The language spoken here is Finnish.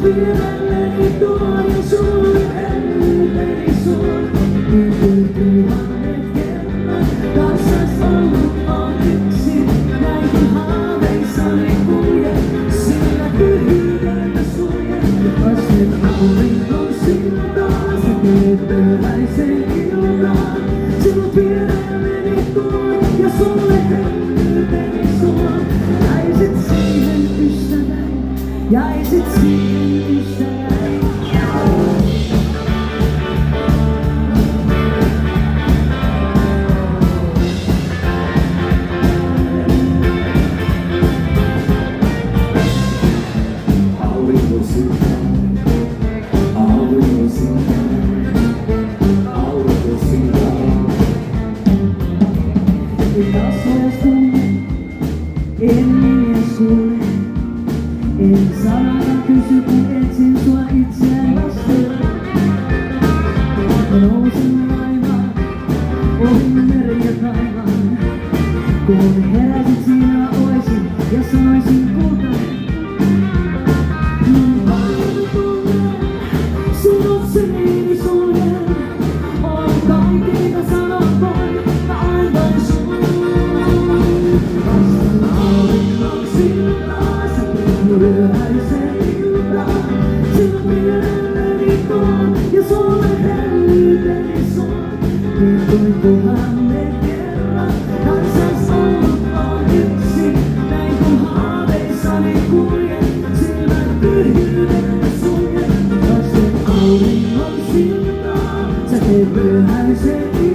Pyydälleni tuon ja sulle hellyteni suon. Nyt tuhannet kerrat kanssas ollut on yksin. Näihin haaveissani kuljen, sillä tyhjyydeltä suljen. Vasten auringon siltaan, sä teet pyhäisen iltaan. Sinun pyydälleni tuon ja sulle hellyteni suon. Jäisit siihen ystäväni, jäisit siihen ystäväni. Aurinko siltaan, aurinko siltaan, aurinko siltaan. Taas tunnen, en nimes kuule. En sanaa kysy, kun etsin sua itseään vasten. Mä nousin laivaan, ohi meren ja taivaan. Kun heräsit siinä oisin ja sanoisin kultainen. Niin paljon tunnen, sun otseni suljen. On kaikki, mitä sanot voin, mä annan sun. Vastaan auringon siltaan, sä teet pyhäisen iltaan. Sinun pyydälleni tuon ja sulle hellyteni suon. Niin kuin tuhannet kerrat kanssas ollut on yksin. Näin kun haaveissani kuljen, silmät tyhjyydeltä suljen. Vasten auringon siltaan, sä teet pyhäisen iltaan.